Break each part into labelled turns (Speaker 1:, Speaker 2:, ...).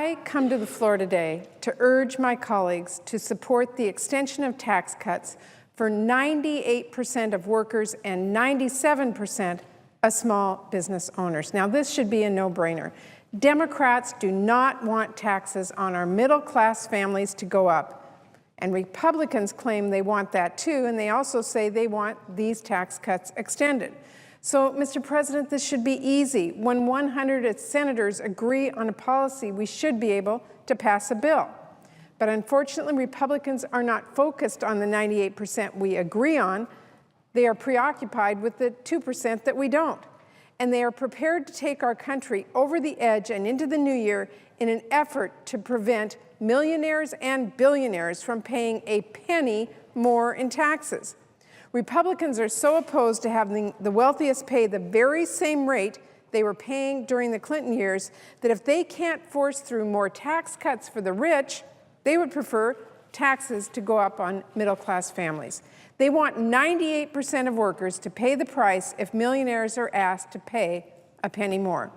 Speaker 1: I come to the floor today to urge my colleagues to support the extension of tax cuts for 98% of workers and 97% of small business owners. Now, this should be a no-brainer. Democrats do not want taxes on our middle-class families to go up, and Republicans claim they want that too, and they also say they want these tax cuts extended. So, Mr. President, this should be easy. When 100 senators agree on a policy, we should be able to pass a bill. But unfortunately, Republicans are not focused on the 98% we agree on. They are preoccupied with the 2% that we don't. And they are prepared to take our country over the edge and into the new year in an effort to prevent millionaires and billionaires from paying a penny more in taxes. Republicans are so opposed to having the wealthiest pay the very same rate they were paying during the Clinton years that if they can't force through more tax cuts for the rich, they would prefer taxes to go up on middle-class families. They want 98% of workers to pay the price if millionaires are asked to pay a penny more.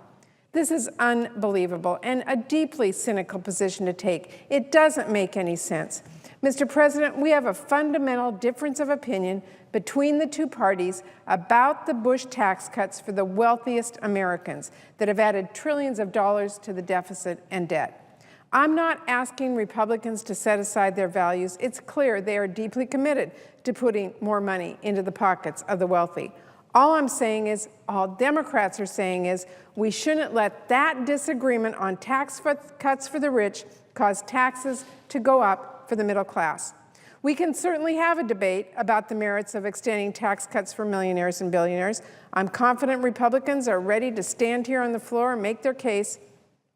Speaker 1: This is unbelievable and a deeply cynical position to take. It doesn't make any sense. Mr. President, we have a fundamental difference of opinion between the two parties about the Bush tax cuts for the wealthiest Americans that have added trillions of dollars to the deficit and debt. I'm not asking Republicans to set aside their values. It's clear they are deeply committed to putting more money into the pockets of the wealthy. All I'm saying is, all Democrats are saying is, we shouldn't let that disagreement on tax cuts for the rich cause taxes to go up for the middle class. We can certainly have a debate about the merits of extending tax cuts for millionaires and billionaires. I'm confident Republicans are ready to stand here on the floor and make their case.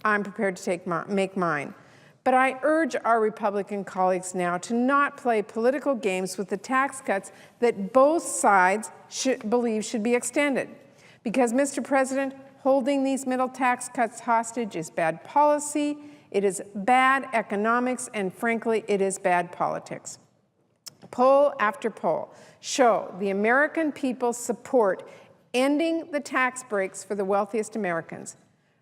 Speaker 1: I'm prepared to make mine. But I urge our Republican colleagues now to not play political games with the tax cuts that both sides believe should be extended. Because, Mr. President, holding these middle tax cuts hostage is bad policy, it is bad economics, and frankly, it is bad politics. Poll after poll show the American people support ending the tax breaks for the wealthiest Americans.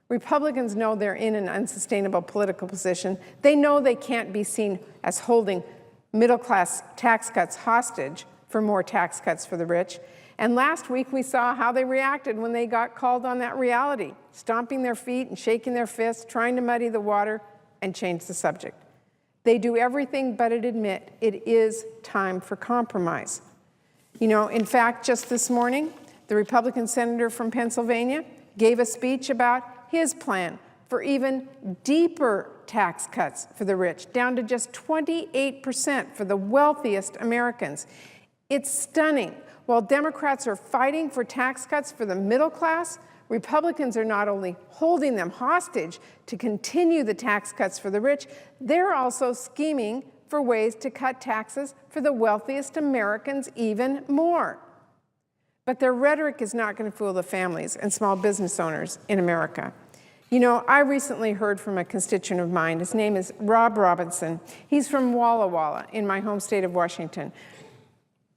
Speaker 1: Republicans know they're in an unsustainable political position. They know they can't be seen as holding middle-class tax cuts hostage for more tax cuts for the rich. And last week we saw how they reacted when they got called on that reality, stomping their feet and shaking their fists, trying to muddy the water and change the subject. They do everything but admit it is time for compromise. You know, in fact, just this morning, the Republican senator from Pennsylvania gave a speech about his plan for even deeper tax cuts for the rich, down to just 28% for the wealthiest Americans. It's stunning. While Democrats are fighting for tax cuts for the middle class, Republicans are not only holding them hostage to continue the tax cuts for the rich, they're also scheming for ways to cut taxes for the wealthiest Americans even more. But their rhetoric is not going to fool the families and small business owners in America. You know, I recently heard from a constituent of mine. His name is Rob Robinson. He's from Walla Walla in my home state of Washington.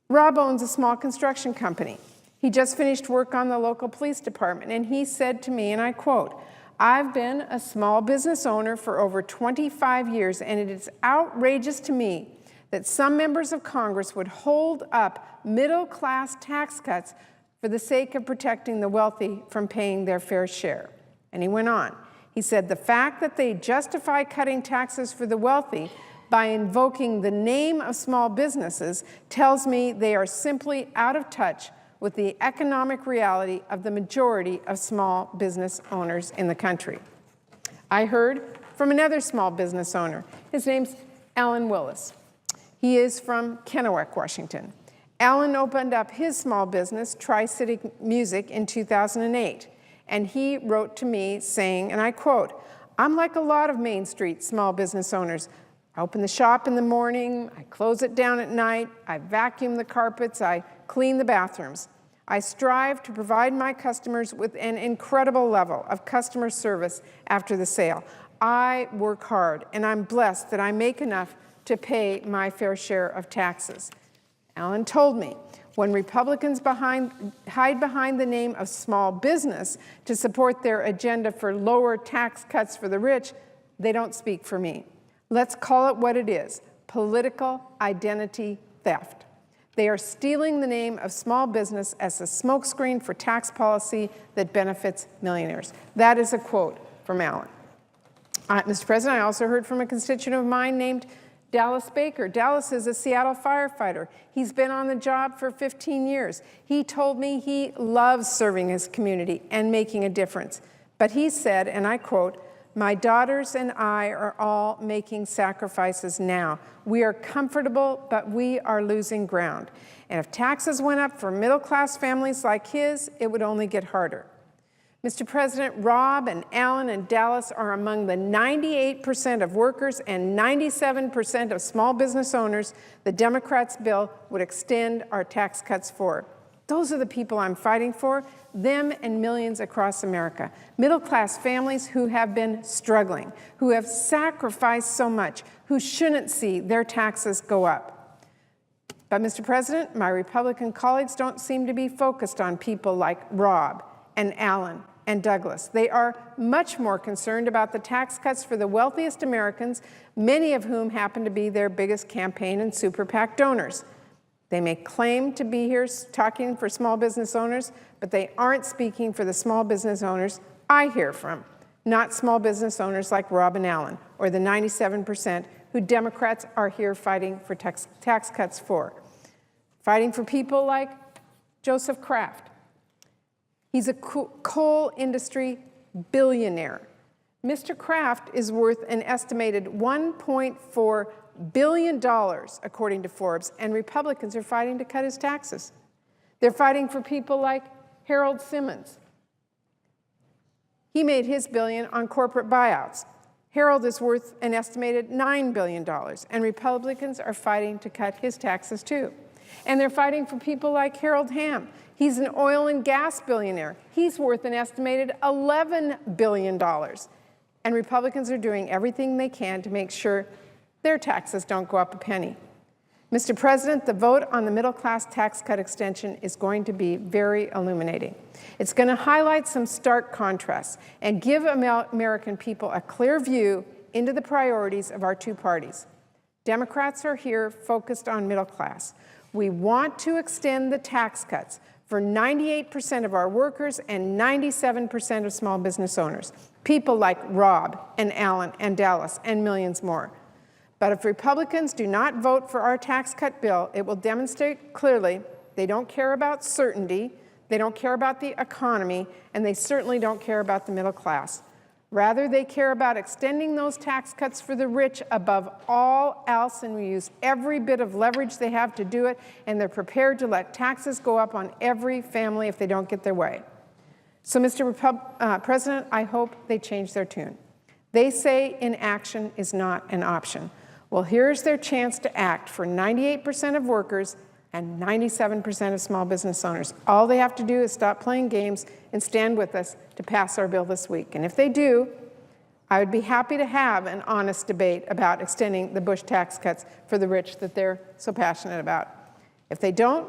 Speaker 1: Rob owns a small construction company. He just finished work on the local police department, and he said to me, and I quote, "I've been a small business owner for over 25 years, and it is outrageous to me that some members of Congress would hold up middle-class tax cuts for the sake of protecting the wealthy from paying their fair share." And he went on. He said, "The fact that they justify cutting taxes for the wealthy by invoking the name of small businesses tells me they are simply out of touch with the economic reality of the majority of small business owners in the country." I heard from another small business owner. His name's Alan Willis. He is from Kennewick, Washington. Alan opened up his small business, Tri-City Music, in 2008. And he wrote to me saying, and I quote, "I'm like a lot of Main Street small business owners. I open the shop in the morning, I close it down at night, I vacuum the carpets, I clean the bathrooms. I strive to provide my customers with an incredible level of customer service after the sale. I work hard, and I'm blessed that I make enough to pay my fair share of taxes." Alan told me, when Republicans hide behind the name of small business to support their agenda for lower tax cuts for the rich, they don't speak for me. Let's call it what it is: political identity theft. They are stealing the name of small business as a smokescreen for tax policy that benefits millionaires. That is a quote from Alan. Mr. President, I also heard from a constituent of mine named Dallas Baker. Dallas is a Seattle firefighter. He's been on the job for 15 years. He told me he loves serving his community and making a difference. But he said, and I quote, "My daughters and I are all making sacrifices now. We are comfortable, but we are losing ground. And if taxes went up for middle-class families like his, it would only get harder." Mr. President, Rob and Alan and Dallas are among the 98% of workers and 97% of small business owners the Democrats' bill would extend our tax cuts for. Those are the people I'm fighting for, them and millions across America. Middle-class families who have been struggling, who have sacrificed so much, who shouldn't see their taxes go up. But, Mr. President, my Republican colleagues don't seem to be focused on people like Rob and Alan and Douglas. They are much more concerned about the tax cuts for the wealthiest Americans, many of whom happen to be their biggest campaign and super PAC donors. They may claim to be here talking for small business owners, but they aren't speaking for the small business owners I hear from, not small business owners like Rob and Alan, or the 97% who Democrats are here fighting for tax cuts for. Fighting for people like Joseph Kraft. He's a coal industry billionaire. Mr. Kraft is worth an estimated $1.4 billion, according to Forbes, and Republicans are fighting to cut his taxes. They're fighting for people like Harold Simmons. He made his billion on corporate buyouts. Harold is worth an estimated $9 billion, and Republicans are fighting to cut his taxes too. And they're fighting for people like Harold Hamm. He's an oil and gas billionaire. He's worth an estimated $11 billion. And Republicans are doing everything they can to make sure their taxes don't go up a penny. Mr. President, the vote on the middle-class tax cut extension is going to be very illuminating. It's going to highlight some stark contrasts and give American people a clear view into the priorities of our two parties. Democrats are here focused on middle class. We want to extend the tax cuts for 98% of our workers and 97% of small business owners, people like Rob and Alan and Dallas and millions more. But if Republicans do not vote for our tax cut bill, it will demonstrate clearly they don't care about certainty, they don't care about the economy, and they certainly don't care about the middle class. Rather, they care about extending those tax cuts for the rich above all else, and we use every bit of leverage they have to do it, and they're prepared to let taxes go up on every family if they don't get their way. So, Mr. President, I hope they change their tune. They say inaction is not an option. Well, here's their chance to act for 98% of workers and 97% of small business owners. All they have to do is stop playing games and stand with us to pass our bill this week. And if they do, I would be happy to have an honest debate about extending the Bush tax cuts for the rich that they're so passionate about. If they don't,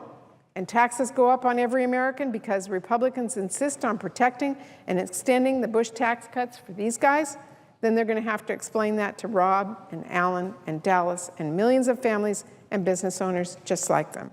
Speaker 1: and taxes go up on every American because Republicans insist on protecting and extending the Bush tax cuts for these guys, then they're going to have to explain that to Rob and Alan and Dallas and millions of families and business owners just like them.